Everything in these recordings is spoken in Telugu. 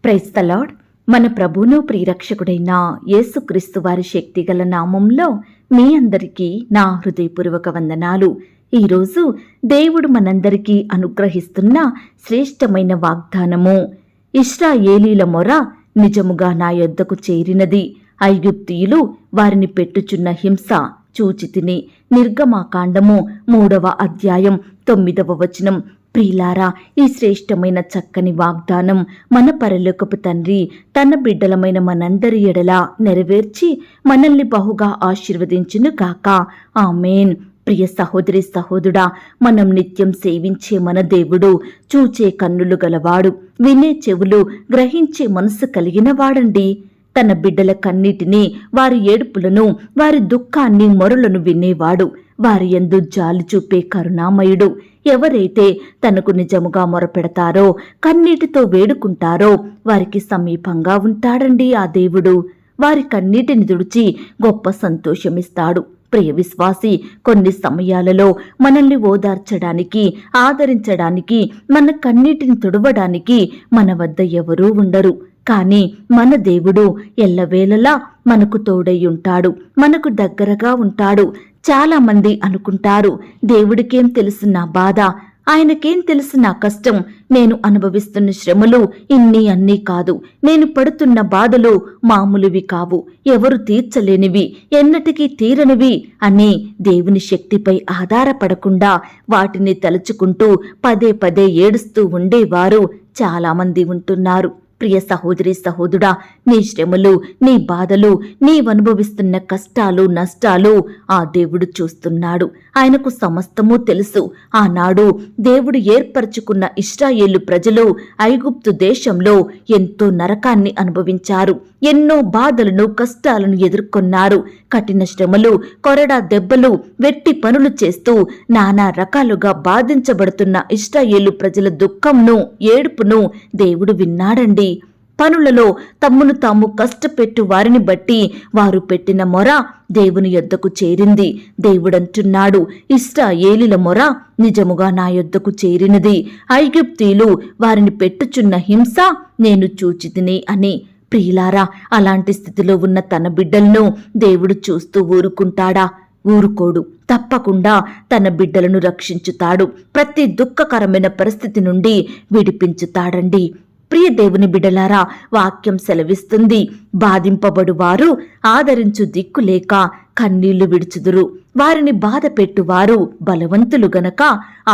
Praise the lord. మన ప్రభువును ప్రియరక్షకుడైన యేసుక్రీస్తు వారి శక్తిగల నామంలో మీ అందరికీ నా హృదయపూర్వక వందనాలు. ఈరోజు దేవుడు మనందరికీ అనుగ్రహిస్తున్న శ్రేష్టమైన వాగ్దానము, ఇశ్రాయేలీల మొర నిజముగా నా యొద్దకు చేరినది, ఐగుప్తీయులు వారిని పెట్టుచున్న హింస చూచితిని. నిర్గమాకాండము 3వ అధ్యాయం 9వ వచనం. ప్రియులారా, ఈ శ్రేష్టమైన చక్కని వాగ్దానం మన పరలోకపు తండ్రి తన బిడ్డలమైన మనందరి ఎడల నెరవేర్చి మనల్ని బహుగా ఆశీర్వదించును గాక. ఆమేన్. ప్రియ సహోదరి సహోదరుడా, మనం నిత్యం సేవించే మన దేవుడు చూచే కన్నులు గలవాడు, వినే చెవులు, గ్రహించే మనసు కలిగిన వాడండి. తన బిడ్డల కన్నీటిని, వారి ఏడుపులను, వారి దుఃఖాన్ని, మొరలను వినేవాడు. వారి యందు జాలి చూపే కరుణామయుడు. ఎవరైతే తనకు నిజముగా మొరపెడతారో, కన్నీటితో వేడుకుంటారో వారికి సమీపంగా ఉంటాడండి ఆ దేవుడు. వారి కన్నీటిని తుడిచి గొప్ప సంతోషమిస్తాడు. ప్రియ విశ్వాసి, కొన్ని సమయాలలో మనల్ని ఓదార్చడానికి, ఆదరించడానికి, మన కన్నీటిని తుడవడానికి మన వద్ద ఎవరూ ఉండరు. కానీ మన దేవుడు ఎల్లవేళలా మనకు తోడై ఉంటాడు, మనకు దగ్గరగా ఉంటాడు. చాలా మంది అనుకుంటారు, దేవుడికేం తెలుసు నా బాధ, ఆయనకేం తెలుసు నా కష్టం, నేను అనుభవిస్తున్న శ్రమలు ఇన్ని అన్నీ కాదు, నేను పడుతున్న బాధలు మామూలువి కావు, ఎవరు తీర్చలేనివి, ఎన్నటికీ తీరనివి అని దేవుని శక్తిపై ఆధారపడకుండా వాటిని తలుచుకుంటూ పదే పదే ఏడుస్తూ ఉండేవారు చాలామంది ఉంటున్నారు. ప్రియ సహోదరి సహోదరుడా, నీ శ్రమలు, నీ బాధలు, నీవనుభవిస్తున్న కష్టాలు, నష్టాలు ఆ దేవుడు చూస్తున్నాడు. ఆయనకు సమస్తము తెలుసు. ఆనాడు దేవుడు ఏర్పరచుకున్న ఇశ్రాయేలు ప్రజలు ఐగుప్తు దేశంలో ఎంతో నరకాన్ని అనుభవించారు. ఎన్నో బాధలను, కష్టాలను ఎదుర్కొన్నారు. కఠిన శ్రమలు, కొరడా దెబ్బలు, వెట్టి పనులు చేస్తూ నానా రకాలుగా బాధించబడుతున్న ఇశ్రాయేలు ప్రజల దుఃఖంను, ఏడుపును దేవుడు విన్నాడండి. పనులలో తమ్మును తాము కష్టపెట్టు వారిని బట్టి వారు పెట్టిన మొర దేవుని యొద్దకు చేరింది. దేవుడంటున్నాడు, ఇశ్రాయేలీల మొర నిజముగా నా యొద్దకు చేరినది, ఐగుప్తీయులు వారిని పెట్టుచున్న హింస నేను చూచితిని అని. ప్రియులారా, అలాంటి స్థితిలో ఉన్న తన బిడ్డలను దేవుడు చూస్తూ ఊరుకుంటాడా? ఊరుకోడు. తప్పకుండా తన బిడ్డలను రక్షించుతాడు. ప్రతి దుఃఖకరమైన పరిస్థితి నుండి విడిపించుతాడండి. ప్రియ దేవుని బిడ్డలారా, వాక్యం సెలవిస్తుంది, బాధింపబడువారు ఆదరించు దిక్కులేక కన్నీళ్లు విడుచుదురు. వారిని బాధ పెట్టువారు బలవంతులు గనక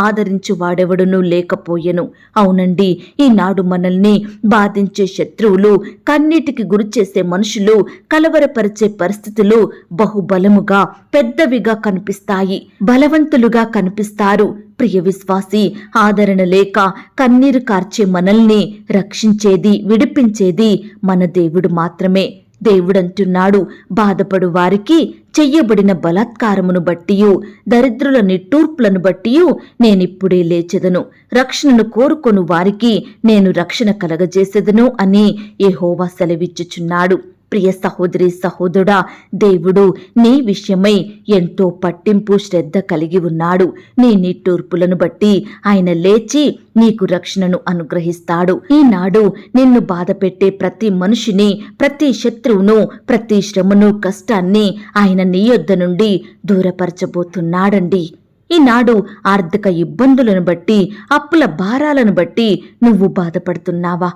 ఆదరించువాడెవడునూ లేకపోయెను. అవునండి, ఈనాడు మనల్ని బాధించే శత్రువులు, కన్నీటికి గురిచేసే మనుషులు, కలవరపరిచే పరిస్థితులు బహుబలముగా, పెద్దవిగా కనిపిస్తాయి, బలవంతులుగా కనిపిస్తారు. ప్రియ విశ్వాసి, ఆదరణ లేక కన్నీరు కార్చే మనల్ని రక్షించేది, విడిపించేది మన దేవుడు మాత్రమే. దేవుడంటున్నాడు, బాధపడు వారికి చెయ్యబడిన బలాత్కారమును బట్టియు, దరిద్రుల నిట్టూర్పులను బట్టియు నేనిప్పుడే లేచెదను, రక్షణను కోరుకొను వారికి నేను రక్షణ కలగజేసెదను అని యెహోవా సెలవిచ్చుచున్నాడు. ప్రియ సహోదరి సహోదరుడా, దేవుడు నీ విషయమై ఎంతో పట్టింపు, శ్రద్ధ కలిగి ఉన్నాడు. నీ నిట్టూర్పులను బట్టి ఆయన లేచి నీకు రక్షణను అనుగ్రహిస్తాడు. ఈనాడు నిన్ను బాధపెట్టే ప్రతి మనిషిని, ప్రతి శత్రువును, ప్రతి శ్రమను, కష్టాన్ని ఆయన నీ యొద్ద నుండి దూరపరచబోతున్నాడండి. ఈనాడు ఆర్థిక ఇబ్బందులను బట్టి, అప్పుల భారాలను బట్టి నువ్వు బాధపడుతున్నావా?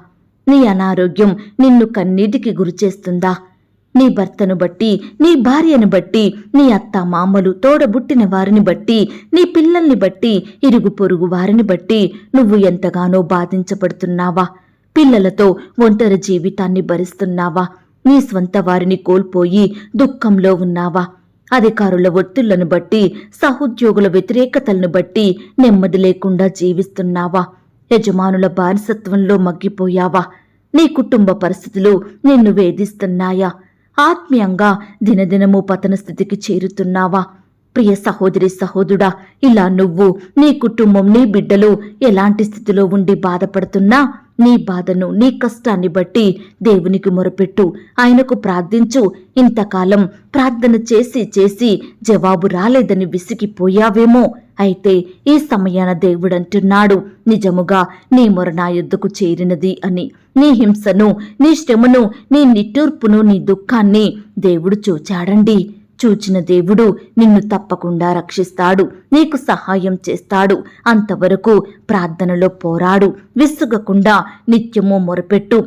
నీ అనారోగ్యం నిన్ను కన్నీటికి గురిచేస్తుందా? నీ భర్తను బట్టి, నీ భార్యను బట్టి, నీ అత్త మామలు, తోడబుట్టిన వారిని బట్టి, నీ పిల్లల్ని బట్టి, ఇరుగు పొరుగు వారిని బట్టి నువ్వు ఎంతగానో బాధించబడుతున్నావా? పిల్లలతో ఒంటరి జీవితాన్ని భరిస్తున్నావా? నీ స్వంత వారిని కోల్పోయి దుఃఖంలో ఉన్నావా? అధికారుల ఒత్తిళ్లను బట్టి, సహోద్యోగుల వ్యతిరేకతలను బట్టి నెమ్మది లేకుండా జీవిస్తున్నావా? యజమానుల బానిసత్వంలో మగ్గిపోయావా? నీ కుటుంబ పరిస్థితులు నిన్ను వేధిస్తున్నాయా? ఆత్మీయంగా దినదినము పతన స్థితికి చేరుతున్నావా? ప్రియ సహోదరి సహోదరుడా, ఇలా నువ్వు, నీ కుటుంబం, నీ బిడ్డలు ఎలాంటి స్థితిలో ఉండి బాధపడుతున్నా నీ బాధను, నీ కష్టాన్ని బట్టి దేవునికి మొరపెట్టు, ఆయనకు ప్రార్థించు. ఇంతకాలం ప్రార్థన చేసి చేసి జవాబు రాలేదని విసిగిపోయావేమో, అయితే ఈ సమయాన దేవుడంటున్నాడు, నిజముగా నీ మొర నా యొద్దకు చేరినది అని. నీ హింసను, నీ శ్రమను, నీ నిట్టూర్పును, నీ దుఃఖాన్ని దేవుడు చూచాడండి. చూచిన దేవుడు నిన్ను తప్పకుండా రక్షిస్తాడు, నీకు సహాయం చేస్తాడు. అంతవరకు ప్రార్థనలో పోరాడు, విసుగకుండా నిత్యము మొరపెట్టు.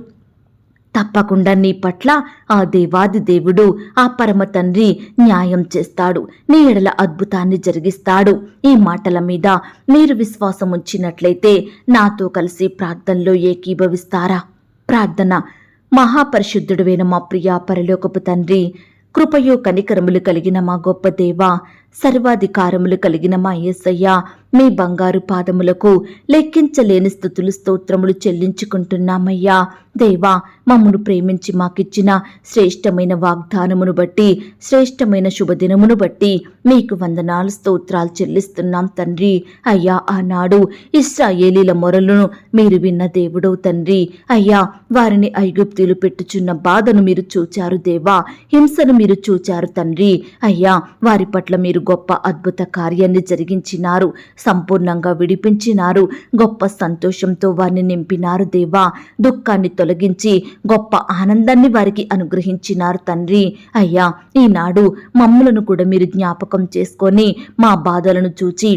తప్పకుండా నీ పట్ల ఆ దేవాది దేవుడు, ఆ పరమ తండ్రి న్యాయం చేస్తాడు, నీ ఎడల అద్భుతాన్ని జరిగిస్తాడు. ఈ మాటల మీద మీరు విశ్వాసం ఉంచినట్లయితే నాతో కలిసి ప్రార్థనలో ఏకీభవిస్తారా? ప్రార్థన. మహాపరిశుద్ధుడువైన మా ప్రియ పరలోకపు తండ్రి, కృపయో కనికరములు కలిగిన మా గొప్ప దేవా, సర్వాధికారములు కలిగిన మా యేసయ్య, మీ బంగారు పాదములకు లెక్కించలేని స్తుతులు స్తోత్రములు చెల్లించుకుంటున్నామయ్యా. దేవా, మమ్మను ప్రేమించి మాకిచ్చిన శ్రేష్టమైన వాగ్దానమును బట్టి, శ్రేష్టమైన శుభదినమును బట్టి మీకు వందనాలు స్తోత్రాలు చెల్లిస్తున్నాం తండ్రి. అయ్యా, ఆనాడు ఇశ్రాయేలీల మొరలను మీరు విన్న దేవుడవు తండ్రి. అయ్యా, వారిని ఐగుప్తీలు పెట్టుచున్న బాధను మీరు చూచారు దేవా, హింసను మీరు చూచారు తండ్రి. అయ్యా, వారి పట్ల మీరు గొప్ప అద్భుత కార్యాన్ని జరిగించినారు, సంపూర్ణంగా విడిపించినారు, గొప్ప సంతోషంతో వారిని నింపినారు దేవా. దుఃఖాన్ని తొలగించి గొప్ప ఆనందాన్ని వారికి అనుగ్రహించినారు తండ్రి. అయ్యా, ఈనాడు మమ్ములను కూడా మీరు జ్ఞాపకం చేసుకొని మా బాధలను చూచి,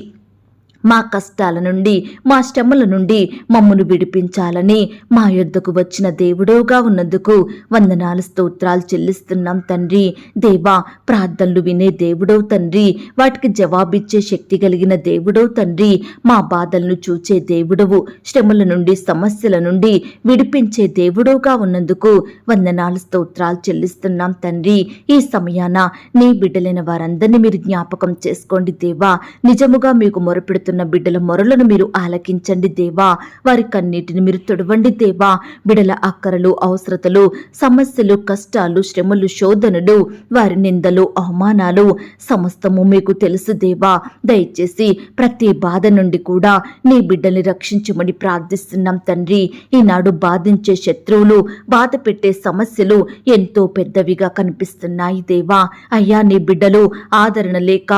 మా కష్టాల నుండి, మా శ్రమల నుండి మమ్మను విడిపించాలని మా యొద్దకు వచ్చిన దేవుడోగా ఉన్నందుకు వందనాలు స్తోత్రాలు చెల్లిస్తున్నాం తండ్రి. దేవా, ప్రార్థనలు వినే దేవుడవు తండ్రి, వాటికి జవాబిచ్చే శక్తి కలిగిన దేవుడవు తండ్రి, మా బాధలను చూచే దేవుడవు, శ్రమల నుండి సమస్యల నుండి విడిపించే దేవుడవుగా ఉన్నందుకు వందనాలు స్తోత్రాలు చెల్లిస్తున్నాం తండ్రి. ఈ సమయాన నీ బిడ్డలైన వారందరినీ మీరు జ్ఞాపకం చేసుకోండి దేవా. నిజముగా మీకు మొరపెడుతున్న బిడ్డల మొరలను మీరు ఆలకించండి దేవా. వారి కన్నీటిని మీరు తొడవండి దేవా. బిడ్డల అక్కరలు, అవసరతలు, సమస్యలు, కష్టాలు, శ్రమలు, శోధనలు, వారి నిందలు, అవమానాలు సమస్తము మీకు తెలుసు దేవా. దయచేసి ప్రతి బాధ నుండి కూడా నీ బిడ్డల్ని రక్షించమని ప్రార్థిస్తున్నాం తండ్రి. ఈనాడు బాధించే శత్రువులు, బాధ పెట్టే సమస్యలు ఎంతో పెద్దవిగా కనిపిస్తున్నాయి దేవా. అయ్యా, నీ బిడ్డలు ఆదరణ లేక,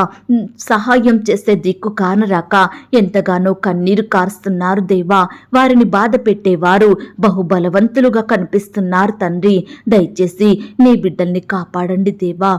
సహాయం చేసే దిక్కు కానరాక ఎంతగానో కన్నీరు కారుస్తున్నారు దేవా. వారిని బాధ పెట్టేవారు బహుబలవంతులుగా కనిపిస్తున్నారు తండ్రి. దయచేసి నీ బిడ్డల్ని కాపాడండి దేవా.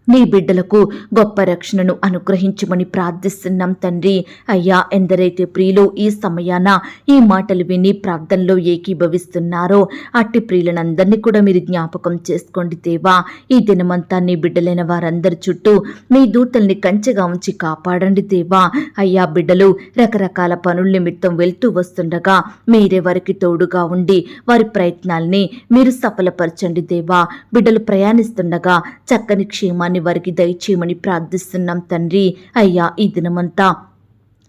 నీ బిడ్డలకు గొప్ప రక్షణను అనుగ్రహించమని ప్రార్థిస్తున్నాం తండ్రి. అయ్యా, ఎందరైతే ప్రియులు ఈ సమయాన ఈ మాటలు విని ప్రార్థనలో ఏకీభవిస్తున్నారో అట్టి ప్రియులనందరినీ కూడా మీరు జ్ఞాపకం చేసుకోండి దేవా. ఈ దినమంతా నీ బిడ్డలైన వారందరి చుట్టూ మీ దూతల్ని కంచెగా ఉంచి కాపాడండి దేవా. అయ్యా, బిడ్డలు రకరకాల పనుల నిమిత్తం వెళ్తూ వస్తుండగా మీరే వారికి తోడుగా ఉండి వారి ప్రయత్నాల్ని మీరు సఫలపరచండి దేవా. బిడ్డలు ప్రయాణిస్తుండగా చక్కని క్షేమాన్ని వారికి దయచేయమని ప్రార్థిస్తున్నాం తండ్రి. అయ్యా, ఈ దినమంతా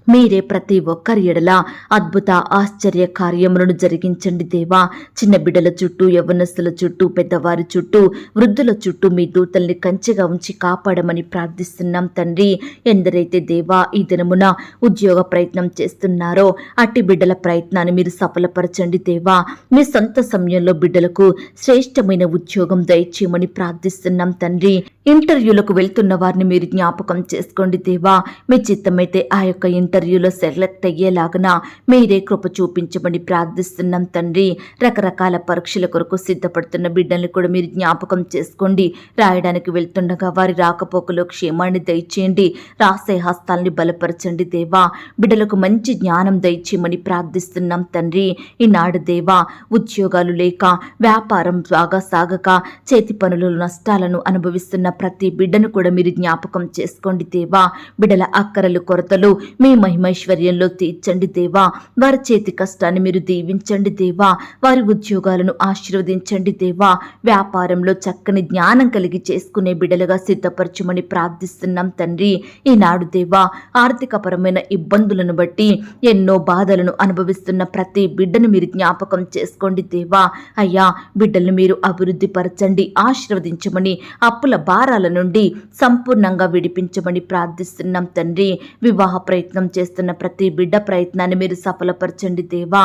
మీరే ప్రతి ఒక్కరి ఎడల అద్భుత ఆశ్చర్య కార్యములను జరిగించండి దేవా. చిన్న బిడ్డల చుట్టూ, యవ్వనస్తుల చుట్టూ, పెద్దవారి చుట్టూ, వృద్ధుల చుట్టూ మీ దూతల్ని కంచెగా ఉంచి కాపాడమని ప్రార్థిస్తున్నాం తండ్రి. ఎందరైతే దేవా ఈ దినమున ఉద్యోగ ప్రయత్నం చేస్తున్నారో అట్టి బిడ్డల ప్రయత్నాన్ని మీరు సఫలపరచండి దేవా. మీ సొంత సమయంలో బిడ్డలకు శ్రేష్టమైన ఉద్యోగం దయచేయమని ప్రార్థిస్తున్నాం తండ్రి. ఇంటర్వ్యూలకు వెళ్తున్న వారిని మీరు జ్ఞాపకం చేసుకోండి దేవా. మీ చిత్తమైతే ఆ యొక్క ఇంటర్వ్యూలో సెలెక్ట్ అయ్యేలాగన మీరే కృప చూపించమని ప్రార్థిస్తున్నాం తండ్రి. రకరకాల పరీక్షల కొరకు సిద్ధపడుతున్న బిడ్డల్ని కూడా మీరు జ్ఞాపకం చేసుకోండి. రాయడానికి వెళ్తుండగా వారి రాకపోకలో క్షేమాన్ని దయచేయండి. రాసే హస్తాల్ని బలపరచండి దేవా. బిడ్డలకు మంచి జ్ఞానం దయచేయమని ప్రార్థిస్తున్నాం తండ్రి. ఈనాడు దేవా, ఉద్యోగాలు లేక, వ్యాపారం బాగా సాగక, చేతి పనుల నష్టాలను అనుభవిస్తున్న ప్రతి బిడ్డను కూడా మీరు జ్ఞాపకం చేసుకోండి దేవా. బిడ్డల అక్కరలు, కొరతలు మీ మహిమైశ్వర్యంలో తీర్చండి దేవా. వారి చేతి కష్టాన్ని మీరు దీవించండి దేవా. వారి ఉద్యోగాలను ఆశీర్వదించండి దేవా. వ్యాపారంలో చక్కని జ్ఞానం కలిగి చేసుకునే బిడ్డలుగా సిద్ధపరచమని ప్రార్థిస్తున్నాం తండ్రి. ఈనాడు దేవా, ఆర్థికపరమైన ఇబ్బందులను బట్టి ఎన్నో బాధలను అనుభవిస్తున్న ప్రతి బిడ్డను మీరు జ్ఞాపకం చేసుకోండి దేవా. అయ్యా, బిడ్డలను మీరు అభివృద్ధి పరచండి, ఆశీర్వదించమని, అప్పుల భారాల నుండి సంపూర్ణంగా విడిపించమని ప్రార్థిస్తున్నాం తండ్రి. వివాహ ప్రయత్నం చేస్తున్న ప్రతి బిడ్డ ప్రయత్నాన్ని మీరు సఫలపరచండి దేవా.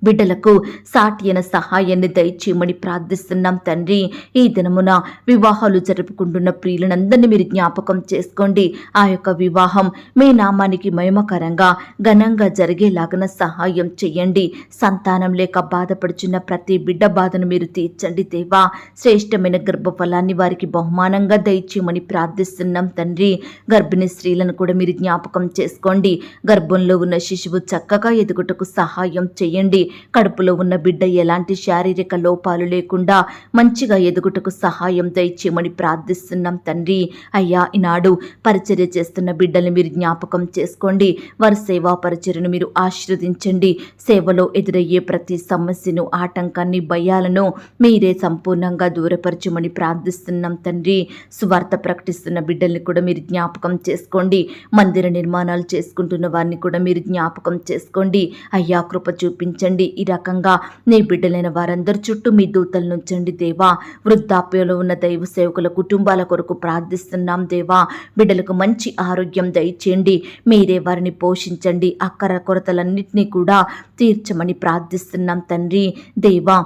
బిడ్డలకు సాటి అయిన సహాయాన్ని దయచేయమని ప్రార్థిస్తున్నాం తండ్రి. ఈ దినమున వివాహాలు జరుపుకుంటున్న ప్రియులందరినీ మీరు జ్ఞాపకం చేసుకోండి. ఆ యొక్క వివాహం మీ నామానికి మహిమకరంగా ఘనంగా జరిగేలాగన సహాయం చేయండి. సంతానం లేక బాధపడుచున్న ప్రతి బిడ్డ బాధను మీరు తీర్చండి దేవా. శ్రేష్టమైన గర్భఫలాన్ని వారికి బహుమానంగా దయచేయమని ప్రార్థిస్తున్నాం తండ్రి. గర్భిణీ స్త్రీలను కూడా మీరు జ్ఞాపకం చేసుకోండి. గర్భంలో ఉన్న శిశువు చక్కగా ఎదుగుటకు సహాయం చేయండి. కడుపులో ఉన్న బిడ్డ ఎలాంటి శారీరక లోపాలు లేకుండా మంచిగా ఎదుగుటకు సహాయం దయచేయమని ప్రార్థిస్తున్నాం తండ్రి. అయ్యా, ఈనాడు పరిచర్య చేస్తున్న బిడ్డల్ని మీరు జ్ఞాపకం చేసుకోండి. వారి సేవా పరిచర్యను మీరు ఆశీర్వదించండి. సేవలో ఎదురయ్యే ప్రతి సమస్యను, ఆటంకాన్ని, భయాలను మీరే సంపూర్ణంగా దూరపరచమని ప్రార్థిస్తున్నాం తండ్రి. సువార్త ప్రకటిస్తున్న బిడ్డల్ని కూడా మీరు జ్ఞాపకం చేసుకోండి. మందిర నిర్మాణాలు చేసుకుంటున్న వారిని కూడా మీరు జ్ఞాపకం చేసుకోండి. అయ్యా, కృప చూపించండి. ఈ రకంగా నీ బిడ్డలైన వారందరి చుట్టూ మీ దూతలను ఉంచండి దేవా. వృద్ధాప్యంలో ఉన్న దైవ సేవకుల కుటుంబాల కొరకు ప్రార్థిస్తున్నాం దేవా. బిడ్డలకు మంచి ఆరోగ్యం దయచేయండి. మీరే వారిని పోషించండి. అక్కర కొరతలన్నింటినీ కూడా తీర్చమని ప్రార్థిస్తున్నాం తండ్రి. దేవా,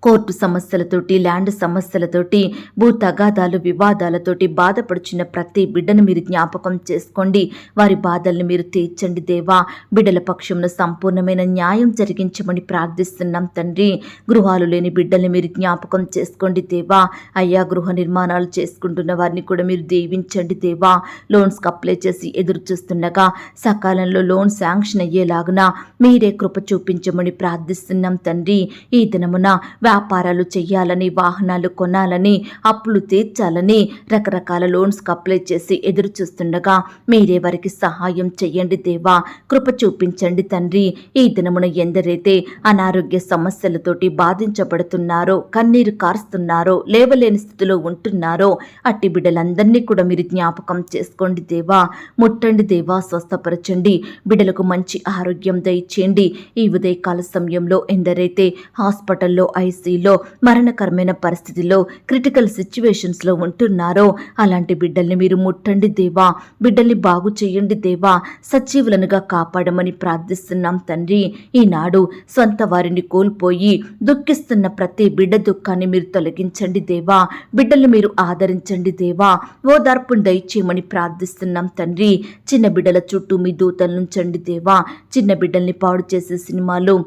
కోర్టు సమస్యలతోటి, ల్యాండ్ సమస్యలతోటి, భూ తగాదాలు, వివాదాలతోటి బాధపడుచున్న ప్రతి బిడ్డను మీరు జ్ఞాపకం చేసుకోండి. వారి బాధల్ని మీరు తీర్చండి దేవా. బిడ్డల పక్షంలో సంపూర్ణమైన న్యాయం జరిగించమని ప్రార్థిస్తున్నాం తండ్రి. గృహాలు లేని బిడ్డల్ని మీరు జ్ఞాపకం చేసుకోండి దేవా. అయ్యా, గృహ నిర్మాణాలు చేసుకుంటున్న వారిని కూడా మీరు దీవించండి దేవా. లోన్స్కి అప్లై చేసి ఎదురు చూస్తుండగా సకాలంలో లోన్ శాంక్షన్ అయ్యేలాగున మీరే కృప చూపించమని ప్రార్థిస్తున్నాం తండ్రి. ఈ దినమున వ్యాపారాలు చేయాలని, వాహనాలు కొనాలని, అప్పులు తీర్చాలని రకరకాల లోన్స్కి అప్లై చేసి ఎదురు చూస్తుండగా మీరే వారికి సహాయం చెయ్యండి దేవా. కృప చూపించండి తండ్రి. ఈ దినమున ఎందరైతే అనారోగ్య సమస్యలతోటి బాధించబడుతున్నారో, కన్నీరు కారుస్తున్నారో, లేవలేని స్థితిలో ఉంటున్నారో అట్టి బిడ్డలందరినీ కూడా మీరు జ్ఞాపకం చేసుకోండి దేవా. ముట్టండి దేవా, స్వస్థపరచండి. బిడ్డలకు మంచి ఆరోగ్యం దయచేయండి. ఈ ఉదయకాల సమయంలో ఎందరైతే హాస్పిటల్లో, ఐసీలో, మరణకరమైన పరిస్థితిలో, క్రిటికల్ సిచ్యువేషన్స్లో ఉంటున్నారో అలాంటి బిడ్డల్ని మీరు ముట్టండి దేవా. బిడ్డల్ని బాగు చేయండి దేవా. సజీవులనుగా కాపాడమని ప్రార్థిస్తున్నాం తండ్రి. ఈనాడు సొంత వారిని కోల్పోయి దుఃఖిస్తున్న ప్రతి బిడ్డ దుఃఖాన్ని మీరు తొలగించండి దేవా. బిడ్డల్ని మీరు ఆదరించండి దేవా. ఓదార్పును దయచేయమని ప్రార్థిస్తున్నాం తండ్రి. చిన్న బిడ్డల చుట్టూ మీ దూతలుంచండి దేవా. చిన్న బిడ్డల్ని పాడు చేసే సినిమాలు,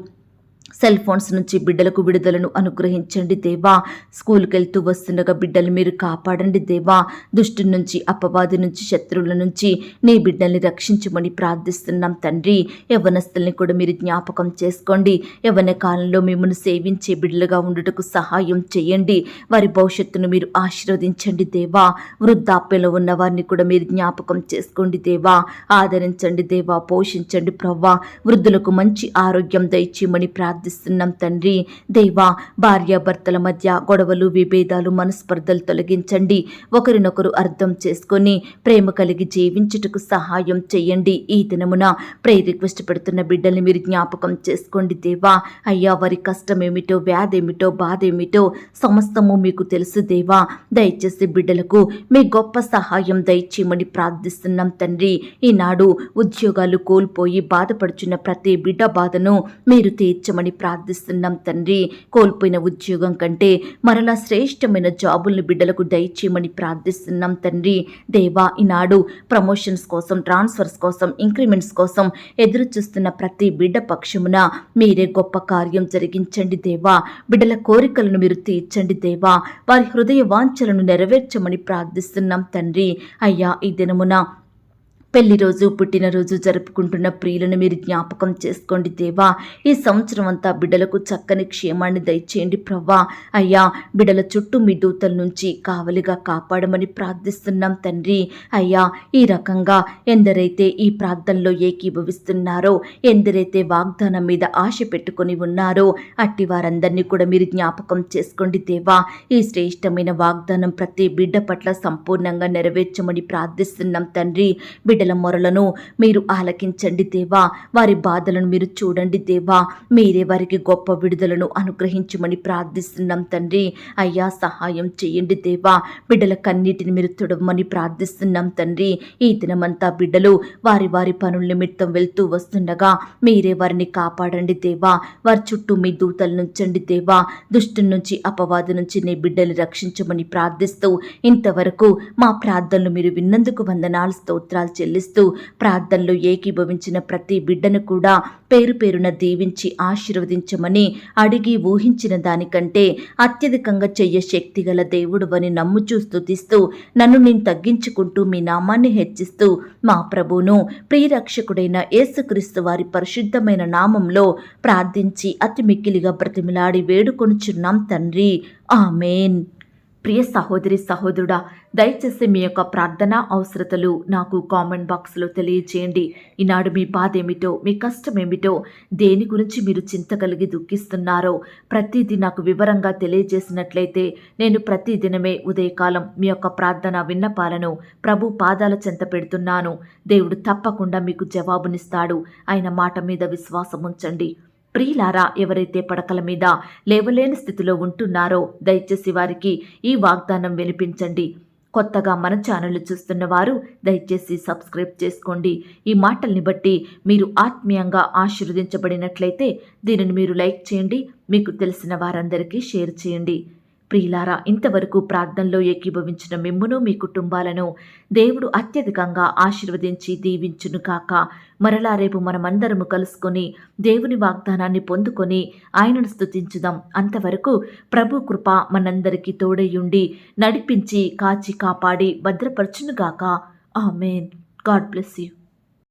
సెల్ ఫోన్స్ నుంచి బిడ్డలకు విడుదలను అనుగ్రహించండి దేవా. స్కూల్కి వెళ్తూ వస్తుండగా బిడ్డలు మీరు కాపాడండి దేవా. దుష్టు నుంచి, అపవాది నుంచి, శత్రువుల నుంచి నీ బిడ్డల్ని రక్షించమని ప్రార్థిస్తున్నాం తండ్రి. యవ్వనస్తుల్ని కూడా మీరు జ్ఞాపకం చేసుకోండి. యవ్వన కాలంలో మిమ్మల్ని సేవించే బిడ్డలుగా ఉండుటకు సహాయం చేయండి. వారి భవిష్యత్తును మీరు ఆశీర్వదించండి దేవా. వృద్ధాప్యంలో ఉన్న వారిని కూడా మీరు జ్ఞాపకం చేసుకోండి దేవా. ఆదరించండి దేవా, పోషించండి ప్రవ్వా. వృద్ధులకు మంచి ఆరోగ్యం దయచేయమని ప్రార్థిస్తున్నాం తండ్రి. దేవా, భార్యాభర్తల మధ్య గొడవలు, విభేదాలు, మనస్పర్ధలు తొలగించండి. ఒకరినొకరు అర్థం చేసుకొని ప్రేమ కలిగి జీవించుటకు సహాయం చేయండి. ఈ దినమున ప్రేయర్ రిక్వెస్ట్ పెడుతున్న బిడ్డల్ని మీరు జ్ఞాపకం చేసుకోండి దేవా. అయ్యా, వారి కష్టమేమిటో, వ్యాధేమిటో, బాధేమిటో సమస్తము మీకు తెలుసు దేవా. దయచేసి బిడ్డలకు మీ గొప్ప సహాయం దయచేయమని ప్రార్థిస్తున్నాం తండ్రి. ఈనాడు ఉద్యోగాలు కోల్పోయి బాధపడుచున్న ప్రతి బిడ్డ బాధను మీరు తీర్చమని ప్రార్థిస్తున్నాం తండ్రి. కోల్పోయిన ఉద్యోగం కంటే మరలా శ్రేష్టమైన జాబుల్ని బిడ్డలకు దయచేయమని ప్రార్థిస్తున్నాం తండ్రి. దేవా, ఈనాడు ప్రమోషన్స్ కోసం, ట్రాన్స్ఫర్స్ కోసం, ఇంక్రిమెంట్స్ కోసం ఎదురు చూస్తున్న ప్రతి బిడ్డ పక్షమున మీరే గొప్ప కార్యం జరిగించండి దేవా. బిడ్డల కోరికలను మీరు తీర్చండి దేవా. వారి హృదయ వాంఛలను నెరవేర్చమని ప్రార్థిస్తున్నాం తండ్రి. అయ్యా, ఈ దినమున పెళ్లి రోజు, పుట్టినరోజు జరుపుకుంటున్న ప్రియులను మీరు జ్ఞాపకం చేసుకోండి దేవా. ఈ సంవత్సరం అంతా బిడ్డలకు చక్కని క్షేమాన్ని దయచేయండి ప్రవ్వా. అయ్యా, బిడ్డల చుట్టూ మీ దూతల నుంచి కావలిగా కాపాడమని ప్రార్థిస్తున్నాం తండ్రి. అయ్యా, ఈ రకంగా ఎందరైతే ఈ ప్రార్థనలో ఏకీభవిస్తున్నారో, ఎందరైతే వాగ్దానం మీద ఆశ పెట్టుకొని ఉన్నారో అట్టి వారందరినీ కూడా మీరు జ్ఞాపకం చేసుకోండి దేవా. ఈ శ్రేష్టమైన వాగ్దానం ప్రతి బిడ్డ పట్ల సంపూర్ణంగా నెరవేర్చమని ప్రార్థిస్తున్నాం తండ్రి. బిడ్డ బిడ్డల మొరలను మీరు ఆలకించండి దేవా. వారి బాధలను మీరు చూడండి దేవా. మీరే వారికి గొప్ప విడుదలను అనుగ్రహించమని ప్రార్థిస్తున్నాం తండ్రి. అయ్యా సహాయం చేయండి దేవా. బిడ్డల కన్నీటిని మీరు తుడవమని ప్రార్థిస్తున్నాం తండ్రి. ఈ దినమంతా బిడ్డలు వారి వారి పనుల నిమిత్తం వెళ్తూ వస్తుండగా మీరే వారిని కాపాడండి దేవా. వారి చుట్టూ మీ దూతలు నుంచండి దేవా. దుష్టు నుంచి అపవాదు నుంచి నీ బిడ్డలు రక్షించమని ప్రార్థిస్తూ ఇంతవరకు మా ప్రార్థనలు మీరు విన్నందుకు వందనాలు స్తోత్రాలు చెల్లిస్తూ ప్రార్థనలో ఏకీభవించిన ప్రతి బిడ్డను కూడా పేరు పేరున దీవించి ఆశీర్వదించమని అడిగి ఊహించిన దానికంటే అత్యధికంగా చెయ్య శక్తిగల దేవుడువని నమ్ముచూ స్తుతిస్తూ నన్ను నేను తగ్గించుకుంటూ మీ నామాన్ని హెచ్చిస్తూ మా ప్రభువును ప్రియరక్షకుడైన యేసుక్రీస్తు వారి పరిశుద్ధమైన నామంలో ప్రార్థించి అతి మిక్కిలిగా బ్రతిమిలాడి వేడుకొనుచున్నాం తండ్రి. ఆమేన్. ప్రియ సహోదరి సహోదరుడా, దయచేసి మీ యొక్క ప్రార్థన అవసరతలు నాకు కామెంట్ బాక్స్లో తెలియజేయండి. ఈనాడు మీ బాధ ఏమిటో, మీ కష్టం ఏమిటో, దేని గురించి మీరు చింత కలిగి దుఃఖిస్తున్నారో ప్రతిదీ నాకు వివరంగా తెలియజేసినట్లయితే నేను ప్రతిదినమే ఉదయకాలం మీ యొక్క ప్రార్థన విన్నపాలను ప్రభు పాదాల చెంత పెడుతున్నాను. దేవుడు తప్పకుండా మీకు జవాబునిస్తాడు. ఆయన మాట మీద విశ్వాసం ఉంచండి. ప్రియులారా, ఎవరైతే పడకల మీద లేవలేని స్థితిలో ఉంటున్నారో దయచేసి వారికి ఈ వాగ్దానం వినిపించండి. కొత్తగా మన ఛానల్ చూస్తున్న వారు దయచేసి సబ్స్క్రైబ్ చేసుకోండి. ఈ మాటల్ని బట్టి మీరు ఆత్మీయంగా ఆశీర్వదించబడినట్లయితే దీనిని మీరు లైక్ చేయండి, మీకు తెలిసిన వారందరికీ షేర్ చేయండి. ప్రియులారా, ఇంతవరకు ప్రార్థనలో ఏకీభవించిన మిమ్మును మీ కుటుంబాలను దేవుడు అత్యధికంగా ఆశీర్వదించి దీవించును కాక. మరలా రేపు మనమందరము కలుసుకొని దేవుని వాగ్దానాన్ని పొందుకొని ఆయనను స్తుతించుదాం. అంతవరకు ప్రభు కృప మనందరికీ తోడయుండి నడిపించి కాచి కాపాడి భద్రపరచునుగాక. ఆమేన్. God bless you.